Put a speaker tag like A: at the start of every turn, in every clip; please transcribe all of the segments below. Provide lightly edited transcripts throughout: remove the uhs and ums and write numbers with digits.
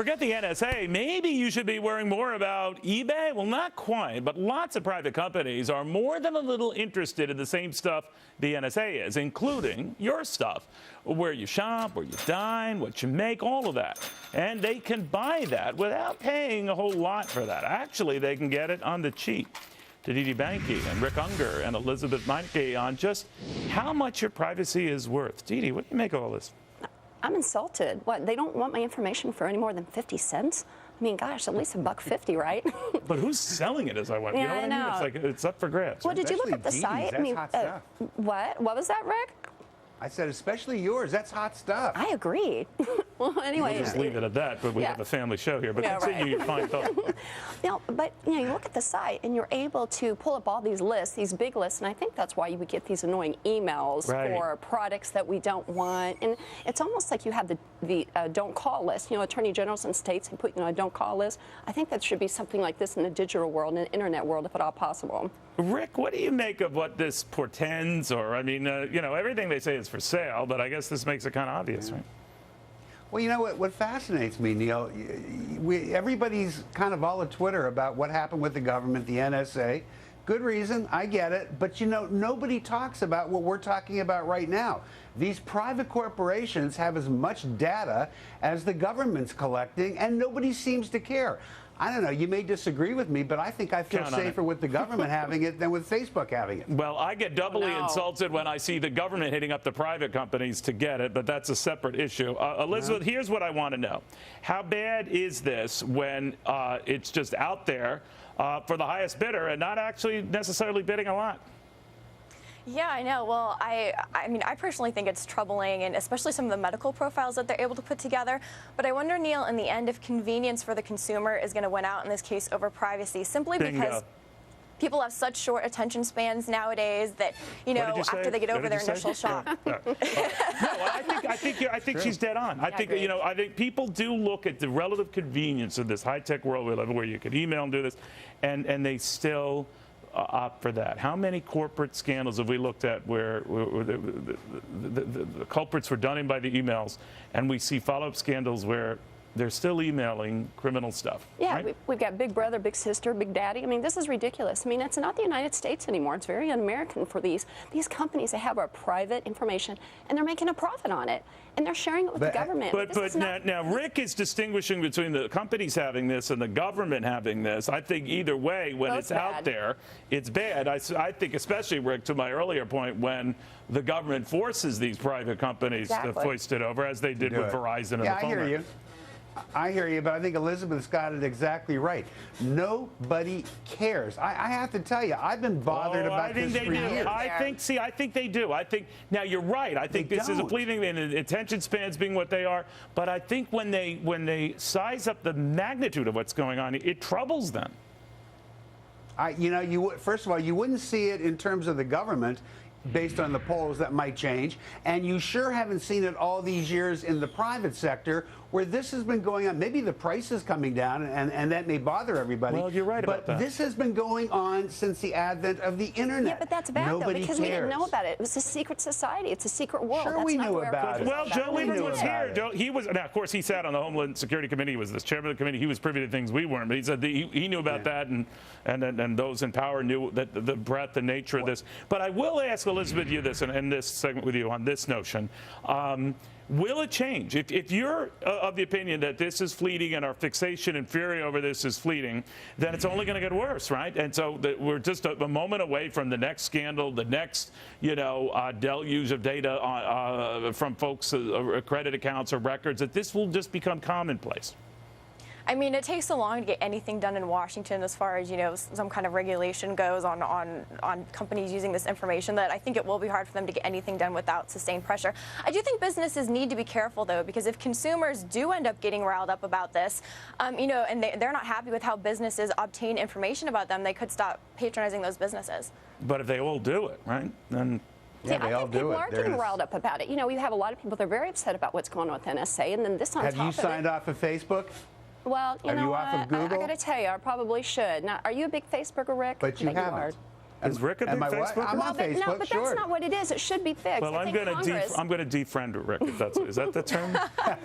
A: Forget the NSA. Maybe you should be worrying more about eBay. Well, not quite, but lots of private companies are more than a little interested in the same stuff the NSA is, including your stuff, where you shop, where you dine, what you make, all of that. And they can buy that without paying a whole lot for that. Actually, they can get it on the cheap. To Didi Banky and Rick Unger and Elisabeth Meinecke on just how much your privacy is worth. Didi, what do you make of all this?
B: I'm insulted. What, they don't want my information for any more than 50 cents? I mean, gosh, at least $1.50, right?
A: But who's selling it, as I went?
B: Yeah,
A: You know what I mean? It's like it's up for grabs.
B: Well, did you look at the
C: Didi's,
B: site?
C: that's hot stuff.
B: What? What was that, Rick?
C: I said, especially yours. That's hot stuff.
B: I agree. Well, anyway.
A: We'll just leave it at that, but we have a family show here. But continue your fine thought.
B: But you look at the site, and you're able to pull up all these lists, these big lists, and I think that's why you would get these annoying emails for products that we don't want. And it's almost like you have the don't call list. You know, attorney generals and states have put a don't call list. I think that should be something like this in the digital world, in the internet world, if at all possible.
A: Rick, what do you make of what this portends? Or, I mean, everything they say is for sale, but I guess this makes it kind of obvious, right?
C: Well, you know what fascinates me, Neil? Everybody's kind of all at Twitter about what happened with the government, the NSA. Good reason, I get it. But, nobody talks about what we're talking about right now. These private corporations have as much data as the government's collecting, and nobody seems to care. I don't know, you may disagree with me, but I think I feel safer with the government having it than with Facebook having it.
A: Well, I get doubly insulted when I see the government hitting up the private companies to get it, but that's a separate issue. Elisabeth, here's what I want to know. How bad is this when it's just out there for the highest bidder and not actually necessarily bidding a lot?
D: Yeah, I know. Well, I mean, I personally think it's troubling, and especially some of the medical profiles that they're able to put together. But I wonder, Neil, in the end, if convenience for the consumer is going to win out in this case over privacy, simply because people have such short attention spans nowadays that, after they get over their initial shock.
A: No, I think she's dead on. I think people do look at the relative convenience of this high-tech world we live in, where you can email and do this, and they still opt for that. How many corporate scandals have we looked at where the culprits were done in by the emails, and we see follow-up scandals where they're still emailing criminal stuff?
B: Yeah,
A: right?
B: we've got Big Brother, Big Sister, Big Daddy. I mean, this is ridiculous. I mean, it's not the United States anymore. It's very un-American for these companies that have our private information, and they're making a profit on it, and they're sharing it with the government.
A: But now Rick is distinguishing between the companies having this and the government having this. I think either way, when it's out there, it's bad. I think especially, Rick, to my earlier point, when the government forces these private companies to foist it over, as they did with Verizon and the phone.
C: I hear you. I hear you, but I think Elisabeth's got it exactly right. Nobody cares. I have to tell you, I've been bothered about this for years.
A: I think they do. I think, now you're right. I think this is a fleeting, and attention spans being what they are. But I think when they size up the magnitude of what's going on, it troubles them.
C: First of all, you wouldn't see it in terms of the government, based on the polls that might change, and you sure haven't seen it all these years in the private sector where this has been going on. Maybe the price is coming down, and that may bother everybody.
A: Well, you're right about that.
C: But this has been going on since the advent of the internet.
B: Yeah, but that's bad, though, because we didn't know about it. It was a secret society. It's a secret world.
C: Sure, we knew about it.
A: Well, Joe Lieberman was here. He was, now, of course, he sat on the Homeland Security Committee. He was the chairman of the committee. He was privy to things we weren't. But he said he knew about that, and those in power knew that the breadth and nature of this. But I will ask Elisabeth you this, and this segment with you on this notion. Will it change? If you're of the opinion that this is fleeting and our fixation and fury over this is fleeting, then it's only going to get worse, right? And so we're just a moment away from the next scandal, the next, deluge of data from folks' credit accounts or records, that this will just become commonplace.
D: I mean, it takes so long to get anything done in Washington as far as, some kind of regulation goes on companies using this information, that I think it will be hard for them to get anything done without sustained pressure. I do think businesses need to be careful, though, because if consumers do end up getting riled up about this, and they're not happy with how businesses obtain information about them, they could stop patronizing those businesses.
A: But if they all do it, right, then...
B: Yeah, I think people are getting riled up about it. We have a lot of people that are very upset about what's going on with NSA, and then this on top of it.
C: Have you signed off of Facebook?
B: Well,
C: Are you off of Google?
B: I got to tell you, I probably should. Now, are you a big Facebooker, Rick?
C: But you haven't.
A: Is Rick a big Facebooker?
C: I'm on Facebook,
B: no, but
C: sure.
B: that's not what it is. It should be fixed.
A: Well, I'm going to defriend Rick. If that's is that the term?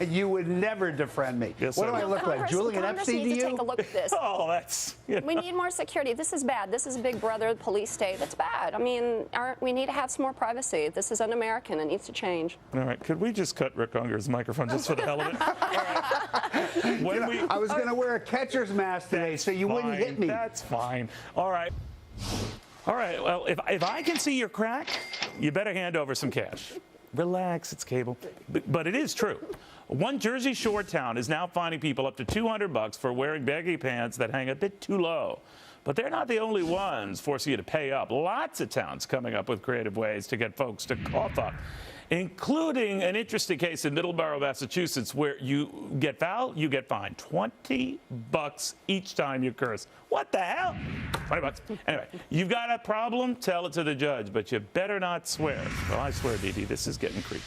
C: You would never defriend me.
A: Yes,
C: what do
A: I
C: I
A: would.
C: look like? Julian Epstein to
B: needs to
C: you?
B: take a look at this.
A: Oh, that's.
B: We need more security. This is bad. This is Big Brother, the police state. That's bad. I mean, we need to have some more privacy. This is un-American. It needs to change.
A: All right. Could we just cut Rick Unger's microphone just for the hell of it? All right.
C: I was going to wear a catcher's mask today so you wouldn't hit me.
A: That's fine. All right. All right. Well, if I can see your crack, you better hand over some cash. Relax. It's cable. But it is true. One Jersey Shore town is now fining people up to $200 for wearing baggy pants that hang a bit too low. But they're not the only ones forcing you to pay up. Lots of towns coming up with creative ways to get folks to cough up, including an interesting case in Middleborough, Massachusetts, where you get fouled, you get fined $20 each time you curse. What the hell? $20. Anyway, you've got a problem, tell it to the judge, but you better not swear. Well, I swear, Dee Dee, this is getting creepy.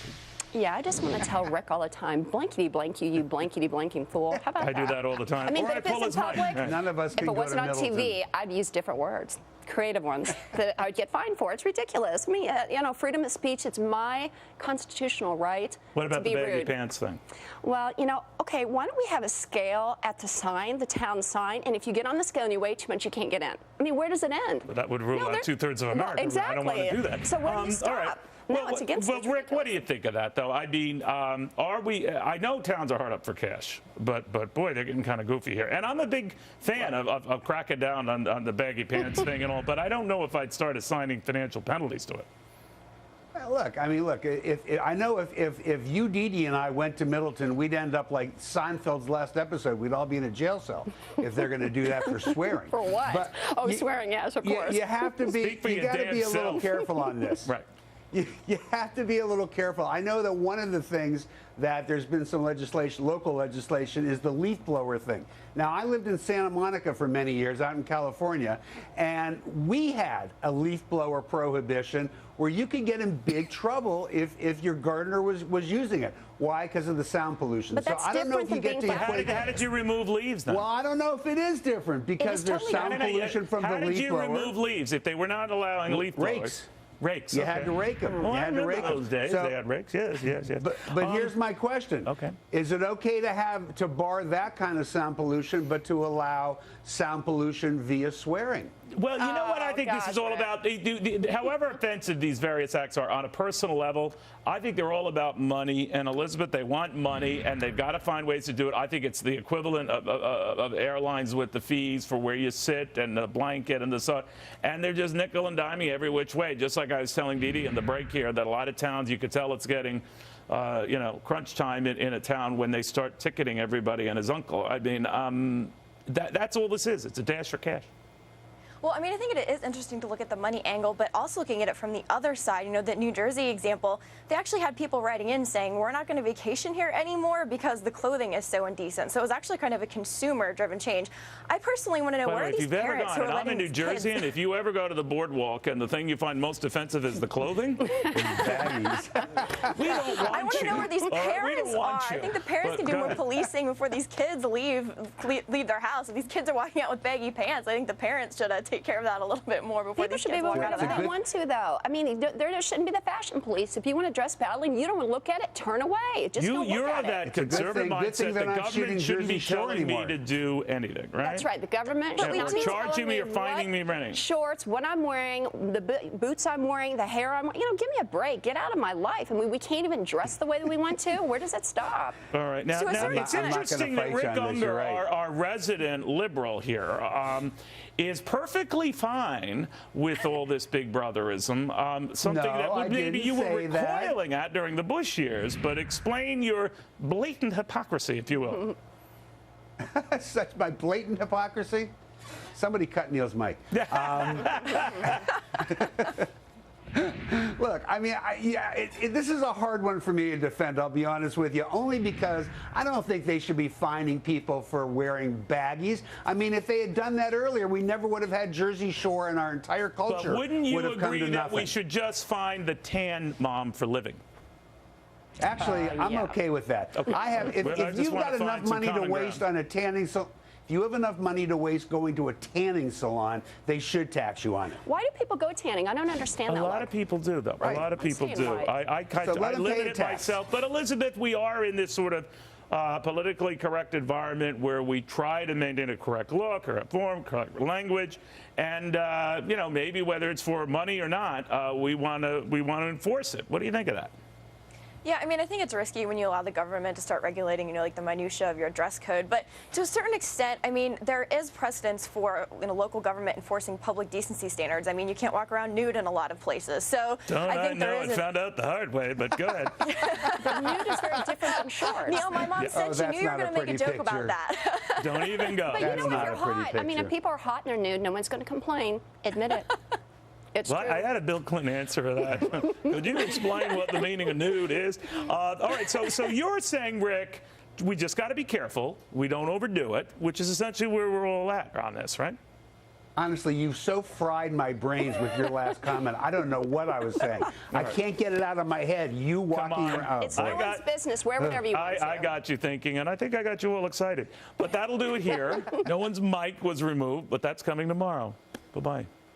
B: Yeah, I just want to tell Rick all the time, blankety blank you blankety blanking fool. How about
A: I do that all the time.
B: I mean,
A: Or
B: but
A: I
B: if it's
A: pull
B: in
A: his mic.
B: public,
A: Right.
C: None of us
B: if
C: can
B: it
C: go
B: wasn't
C: to
B: on
C: Middleton.
B: TV, I'd use different words, creative ones that I would get fined for. It's ridiculous. I mean, you know, freedom of speech, it's my constitutional right
A: What about
B: to be
A: the baggy
B: rude.
A: pants thing?
B: Well, you know, okay, why don't we have a scale at the sign, the town sign, and if you get on the scale and you weigh too much, you can't get in. I mean, where does it end?
A: But that would rule out
B: there-
A: 2/3 of America.
B: Well, exactly.
A: I don't want to do that.
B: So where do you stop?
A: All right.
B: No, it's against
A: well,
B: it's
A: Rick, what do
B: ridiculous.
A: you think of that, though? I mean, are we? I know towns are hard up for cash, but boy, they're getting kind of goofy here. And I'm a big fan of cracking down on the baggy pants thing and all, but I don't know if I'd start assigning financial penalties to it.
C: Well, look, I mean, look, I know if you, Dee Dee, and I went to Middleton, we'd end up like Seinfeld's last episode. We'd all be in a jail cell if they're going to do that for swearing.
B: For what?
C: But
B: Swearing, yes, of course.
C: You have to be,
A: Speak for
C: you
A: your
C: got to
A: damn
C: be a little
A: self.
C: careful on this.
A: Right.
C: You have to be a little careful. I know that one of the things that there's been some legislation, local legislation, is the leaf blower thing. Now, I lived in Santa Monica for many years out in California, and we had a leaf blower prohibition where you could get in big trouble if your gardener was using it. Why? Because of the sound pollution.
B: But that's
C: so I don't know if you
B: different
C: get
B: than
C: to
B: being
C: equate
A: How did you remove leaves then?
C: Well, I don't know if it is different because
B: is
C: there's
B: totally
C: sound
B: different.
C: pollution from
A: How
C: the
A: did
C: leaf
A: you
C: blower.
A: remove leaves if they were not allowing leaf blowers?
C: Rakes.
A: Rakes.
C: You
A: okay.
C: had to rake them.
A: Well,
C: You
A: I
C: had to
A: remember
C: rake
A: those
C: them.
A: days.
C: So-
A: They had rakes. Yes.
C: But here's my question.
A: Okay.
C: Is it okay to bar that kind of sound pollution, but to allow sound pollution via swearing?
A: Well, you know what I
B: Oh,
A: think this is all
B: gosh,
A: about? However offensive these various acts are on a personal level, I think they're all about money. And Elizabeth, they want money, and they've got to find ways to do it. I think it's the equivalent of airlines with the fees for where you sit and the blanket and the sun. And they're just nickel and diming every which way. Just like I was telling Dee Dee in the break here, that a lot of towns, you could tell it's getting crunch time in a town when they start ticketing everybody and his uncle. I mean, that's all this is. It's a dash for cash.
D: Well, I mean, I think it is interesting to look at the money angle, but also looking at it from the other side. You know, that New Jersey example, they actually had people writing in saying, we're not going to vacation here anymore because the clothing is so indecent. So it was actually kind of a consumer-driven change. I personally want to know,
A: By the
D: where
A: way,
D: are
A: if
D: these
A: you've ever
D: parents
A: gone,
D: who are
A: and I'm in
D: letting
A: New
D: these
A: Jersey,
D: kids...
A: and if you ever go to the boardwalk and the thing you find most offensive is the clothing,
C: Baggies.
A: we don't want
D: I want to know where these
A: All right, we
D: parents
A: don't want
D: are.
A: you.
D: I think the parents
A: But
D: can do
A: go
D: more
A: ahead.
D: policing before these kids leave their house. If these kids are walking out with baggy pants, I think the parents should take care of that a little bit more before
B: People
D: these
B: should be
D: kids
B: able
D: walk
B: to
D: out
B: do
D: of
B: what
D: the
B: they
D: house.
B: want to, though. I mean, there shouldn't be the fashion police. If you want to dress badly and you don't want to look at it, turn away. Just don't look
A: You're
B: at
A: of that
B: it.
A: conservative
C: good thing
A: mindset.
C: they're
A: The
C: not shooting
A: government shouldn't be
C: Jersey Shore
A: telling me
C: anymore.
A: to do anything, right?
B: That's right. The government
A: But
B: should
A: we
B: not
A: do
B: be
A: charging
B: telling
A: me or
B: me
A: fining
B: what
A: me renting.
B: shorts, what I'm wearing, the boots I'm wearing, the hair I'm wearing. You know, give me a break. Get out of my life. I mean, we can't even dress the way that we want to. Where does it stop?
A: All right. Now,
D: So is there-
A: it's
D: I'm not
C: gonna
A: interesting that
C: fight
A: Rick
C: you on this,
A: Unger,
C: you're right.
A: our resident liberal here, is perfectly fine with all this Big Brotherism. Something
C: No,
A: that
C: I
A: maybe
C: didn't
A: you were
C: say that.
A: recoiling at during the Bush years. But explain your blatant hypocrisy, if you will.
C: Such my blatant hypocrisy. Somebody cut Neil's mic. Look, I mean, this is a hard one for me to defend, I'll be honest with you, only because I don't think they should be fining people for wearing baggies. I mean, if they had done that earlier, we never would have had Jersey Shore, and our entire culture
A: But wouldn't you
C: would have come
A: agree
C: to
A: that
C: nothing.
A: we should just find the tan mom for living?
C: Actually, I'm
B: yeah.
C: okay with that. I have. If
A: Well, I just
C: you've
A: wanna
C: got enough
A: find some
C: money to
A: common
C: waste
A: ground.
C: on a tanning, so if If you have enough money to waste going to a tanning salon, they should tax you on it.
B: Why do people go tanning? I don't understand that.
A: A lot of people do, though.
C: Right.
A: A lot of people
B: I'm
A: do.
B: saying why.
A: I limit it myself. But Elizabeth, we are in this sort of politically correct environment where we try to maintain a correct look, correct form, correct language, and you know, maybe whether it's for money or not, we want to enforce it. What do you think of that?
D: Yeah, I mean, I think it's risky when you allow the government to start regulating, you know, like the minutia of your dress code. But to a certain extent, I mean, there is precedence for local government enforcing public decency standards. I mean, you can't walk around nude in a lot of places. So I think
A: I found out the hard way, but go ahead.
B: But nude is very different from shorts.
D: Neil, my mom said she knew you were going to make a joke about that.
A: Don't even go.
B: But you know, if
C: not
B: you're
C: a pretty
B: hot, I mean, if
C: picture.
B: people are hot and they're nude, no one's going to complain. Admit it. It's
A: Well,
B: true.
A: I had a Bill Clinton answer to that. Could you explain what the meaning of nude is? All right, so you're saying, Rick, we just got to be careful. We don't overdo it, which is essentially where we're all at on this, right?
C: Honestly, you've so fried my brains with your last comment. I don't know what I was saying. I can't get it out of my head. You walking
A: on.
C: around.
B: It's no one's business. Wear whatever you want to.
A: I got you thinking, and I think I got you all excited. But that'll do it here. No one's mic was removed, but that's coming tomorrow. Bye-bye.